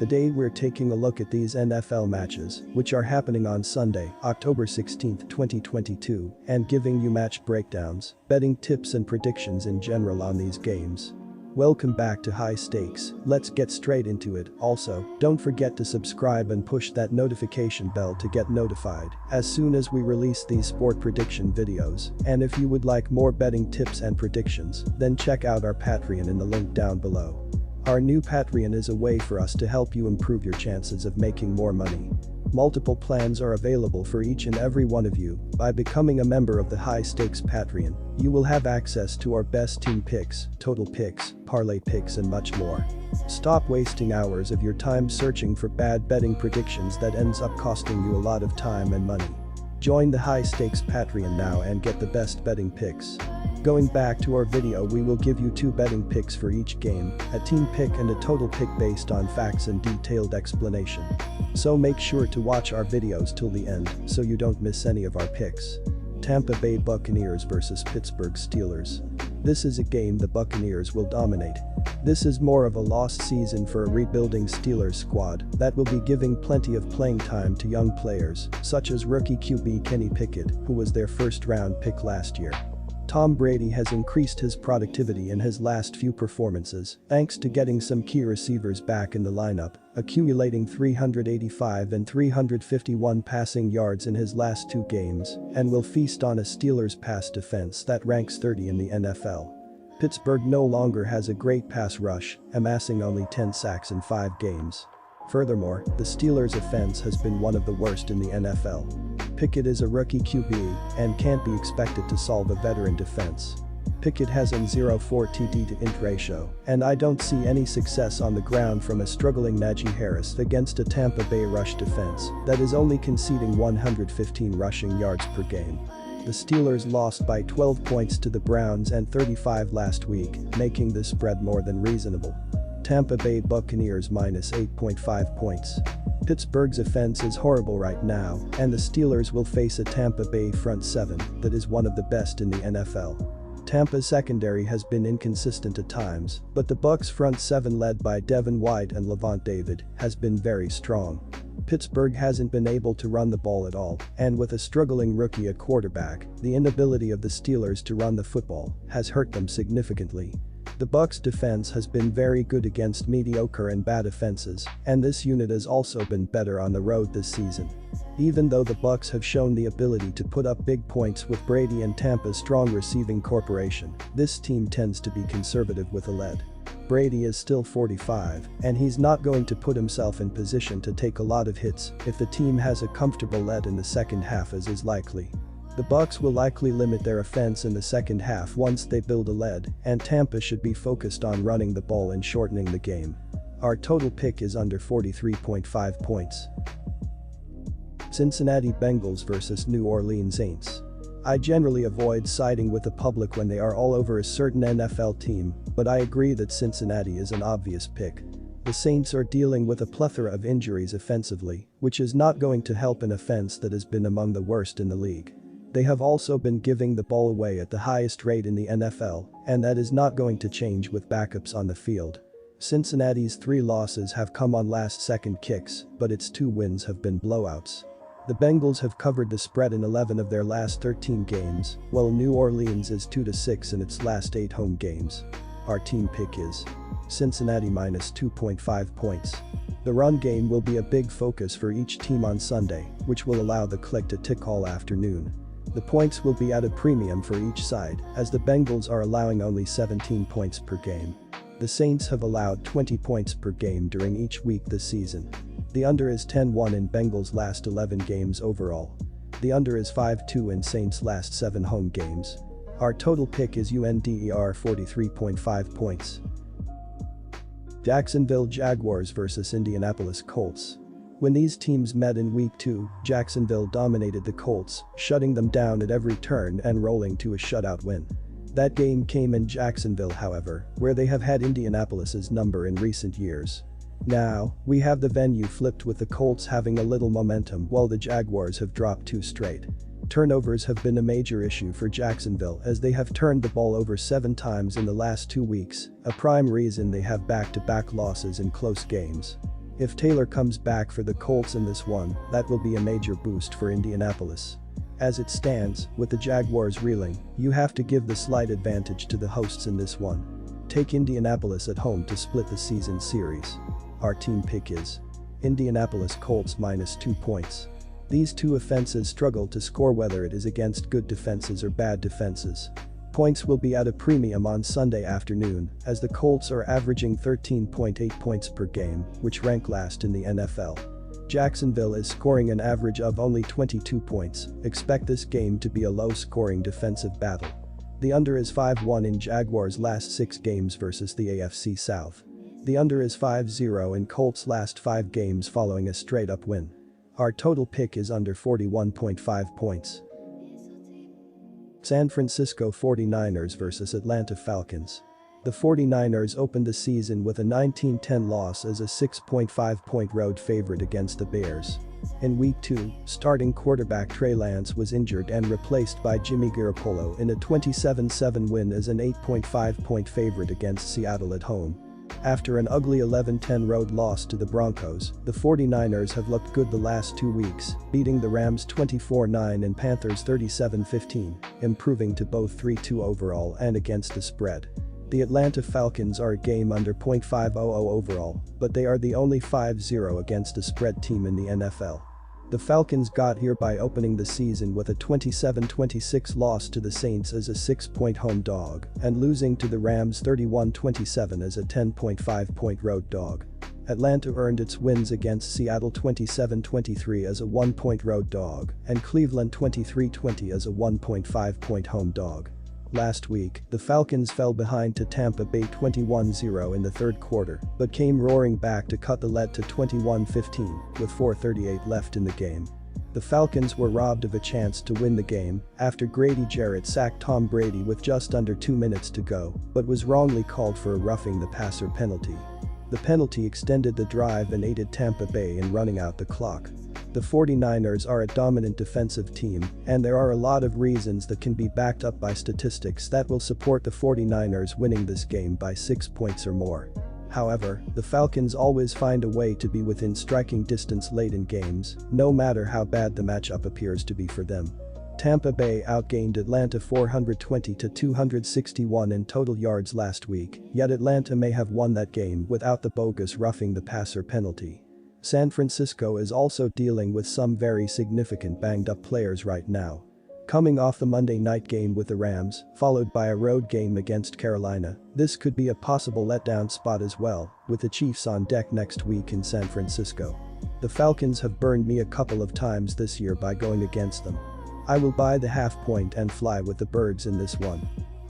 Today we're taking a look at these NFL matches, which are happening on Sunday, October 16, 2022, and giving you match breakdowns, betting tips and predictions in general on these games. Welcome back to High Stakes, let's get straight into it. Also, don't forget to subscribe and push that notification bell to get notified as soon as we release these sport prediction videos. And if you would like more betting tips and predictions, then check out our Patreon in the link down below. Our new Patreon is a way for us to help you improve your chances of making more money. Multiple plans are available for each and every one of you. By becoming a member of the High Stakes Patreon, you will have access to our best team picks, total picks, parlay picks and much more. Stop wasting hours of your time searching for bad betting predictions that ends up costing you a lot of time and money. Join the High Stakes Patreon now and get the best betting picks. Going back to our video, we will give you 2 betting picks for each game, a team pick and a total pick based on facts and detailed explanation. So make sure to watch our videos till the end so you don't miss any of our picks. Tampa Bay Buccaneers vs Pittsburgh Steelers. This is a game the Buccaneers will dominate. This is more of a lost season for a rebuilding Steelers squad that will be giving plenty of playing time to young players, such as rookie QB Kenny Pickett, who was their first-round pick last year. Tom Brady has increased his productivity in his last few performances thanks to getting some key receivers back in the lineup, accumulating 385 and 351 passing yards in his last 2 games, and will feast on a Steelers pass defense that ranks 30 in the NFL. Pittsburgh no longer has a great pass rush, amassing only 10 sacks in 5 games. Furthermore, the Steelers' offense has been one of the worst in the NFL. Pickett is a rookie QB and can't be expected to solve a veteran defense. Pickett has an 0.4 TD to int ratio, and I don't see any success on the ground from a struggling Najee Harris against a Tampa Bay rush defense that is only conceding 115 rushing yards per game. The Steelers lost by 12 points to the Browns and 35 last week, making this spread more than reasonable. Tampa Bay Buccaneers minus 8.5 points. Pittsburgh's offense is horrible right now, and the Steelers will face a Tampa Bay front 7 that is one of the best in the NFL. Tampa's secondary has been inconsistent at times, but the Bucs' front 7 led by Devin White and Lavonte David has been very strong. Pittsburgh hasn't been able to run the ball at all, and with a struggling rookie at quarterback, the inability of the Steelers to run the football has hurt them significantly. The Bucs' defense has been very good against mediocre and bad offenses, and this unit has also been better on the road this season. Even though the Bucs have shown the ability to put up big points with Brady and Tampa's strong receiving corporation, this team tends to be conservative with a lead. Brady is still 45, and he's not going to put himself in position to take a lot of hits if the team has a comfortable lead in the second half, as is likely. The Bucs will likely limit their offense in the second half once they build a lead, and Tampa should be focused on running the ball and shortening the game. Our total pick is under 43.5 points. Cincinnati Bengals vs New Orleans Saints. I generally avoid siding with the public when they are all over a certain NFL team, but I agree that Cincinnati is an obvious pick. The Saints are dealing with a plethora of injuries offensively, which is not going to help an offense that has been among the worst in the league. They have also been giving the ball away at the highest rate in the NFL, and that is not going to change with backups on the field. Cincinnati's 3 losses have come on last-second kicks, but its 2 wins have been blowouts. The Bengals have covered the spread in 11 of their last 13 games, while New Orleans is 2-6 in its last 8 home games. Our team pick is Cincinnati minus 2.5 points. The run game will be a big focus for each team on Sunday, which will allow the click to tick all afternoon. The points will be at a premium for each side, as the Bengals are allowing only 17 points per game. The Saints have allowed 20 points per game during each week this season. The under is 10-1 in Bengals' last 11 games overall. The under is 5-2 in Saints' last 7 home games. Our total pick is UNDER 43.5 points. Jacksonville Jaguars vs Indianapolis Colts. When these teams met in Week 2, Jacksonville dominated the Colts, shutting them down at every turn and rolling to a shutout win. That game came in Jacksonville, however, where they have had Indianapolis's number in recent years. Now, we have the venue flipped with the Colts having a little momentum while the Jaguars have dropped 2 straight. Turnovers have been a major issue for Jacksonville as they have turned the ball over 7 times in the last 2 weeks, a prime reason they have back-to-back losses in close games. If Taylor comes back for the Colts in this one, that will be a major boost for Indianapolis. As it stands, with the Jaguars reeling, you have to give the slight advantage to the hosts in this one. Take Indianapolis at home to split the season series. Our team pick is Indianapolis Colts -2 points. These two offenses struggle to score whether it is against good defenses or bad defenses. Points will be at a premium on Sunday afternoon, as the Colts are averaging 13.8 points per game, which rank last in the NFL. Jacksonville is scoring an average of only 22 points. Expect this game to be a low-scoring defensive battle. The under is 5-1 in Jaguars' last 6 games versus the AFC South. The under is 5-0 in Colts' last 5 games following a straight-up win. Our total pick is under 41.5 points. San Francisco 49ers vs Atlanta Falcons. The 49ers opened the season with a 19-10 loss as a 6.5-point road favorite against the Bears. In Week 2, starting quarterback Trey Lance was injured and replaced by Jimmy Garoppolo in a 27-7 win as an 8.5-point favorite against Seattle at home. After an ugly 11-10 road loss to the Broncos, the 49ers have looked good the last 2 weeks, beating the Rams 24-9 and Panthers 37-15, improving to both 3-2 overall and against the spread. The Atlanta Falcons are a game under .500 overall, but they are the only 5-0 against a spread team in the NFL. The Falcons got here by opening the season with a 27-26 loss to the Saints as a 6-point home dog and losing to the Rams 31-27 as a 10.5-point road dog. Atlanta earned its wins against Seattle 27-23 as a 1-point road dog and Cleveland 23-20 as a 1.5-point home dog. Last week, the Falcons fell behind to Tampa Bay 21-0 in the third quarter, but came roaring back to cut the lead to 21-15 with 4:38 left in the game. The Falcons were robbed of a chance to win the game after Grady Jarrett sacked Tom Brady with just under 2 minutes to go, but was wrongly called for a roughing the passer penalty. The penalty extended the drive and aided Tampa Bay in running out the clock. The 49ers are a dominant defensive team, and there are a lot of reasons that can be backed up by statistics that will support the 49ers winning this game by 6 points or more. However, the Falcons always find a way to be within striking distance late in games, no matter how bad the matchup appears to be for them. Tampa Bay outgained Atlanta 420-261 in total yards last week, yet Atlanta may have won that game without the bogus roughing the passer penalty. San Francisco is also dealing with some very significant banged-up players right now. Coming off the Monday night game with the Rams, followed by a road game against Carolina, this could be a possible letdown spot as well, with the Chiefs on deck next week in San Francisco. The Falcons have burned me a couple of times this year by going against them. I will buy the half point and fly with the birds in this one.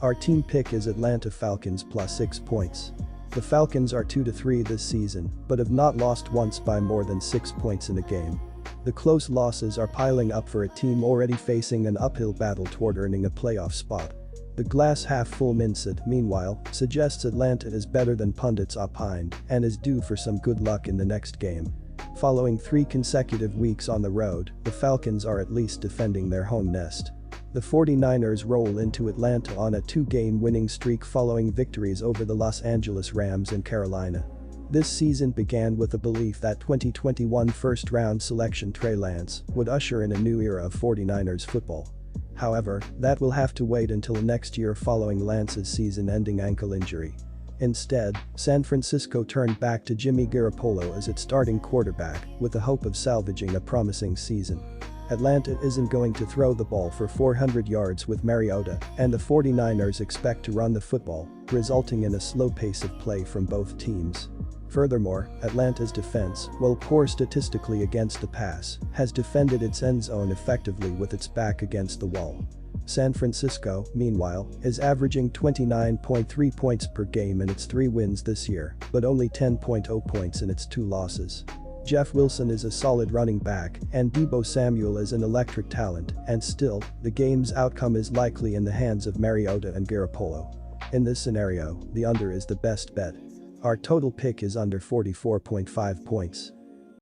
Our team pick is Atlanta Falcons +6 points. The Falcons are 2-3 this season, but have not lost once by more than 6 points in a game. The close losses are piling up for a team already facing an uphill battle toward earning a playoff spot. The glass half full mindset, meanwhile, suggests Atlanta is better than pundits opined and is due for some good luck in the next game. Following 3 consecutive weeks on the road, the Falcons are at least defending their home nest. The 49ers roll into Atlanta on a 2-game winning streak following victories over the Los Angeles Rams and Carolina. This season began with the belief that 2021 first-round selection Trey Lance would usher in a new era of 49ers football. However, that will have to wait until next year following Lance's season-ending ankle injury. Instead, San Francisco turned back to Jimmy Garoppolo as its starting quarterback with the hope of salvaging a promising season. Atlanta isn't going to throw the ball for 400 yards with Mariota, and the 49ers expect to run the football, resulting in a slow pace of play from both teams. Furthermore, Atlanta's defense, while poor statistically against the pass, has defended its end zone effectively with its back against the wall. San Francisco, meanwhile, is averaging 29.3 points per game in its 3 wins this year, but only 10.0 points in its 2 losses. Jeff Wilson is a solid running back, and Deebo Samuel is an electric talent, and still, the game's outcome is likely in the hands of Mariota and Garoppolo. In this scenario, the under is the best bet. Our total pick is under 44.5 points.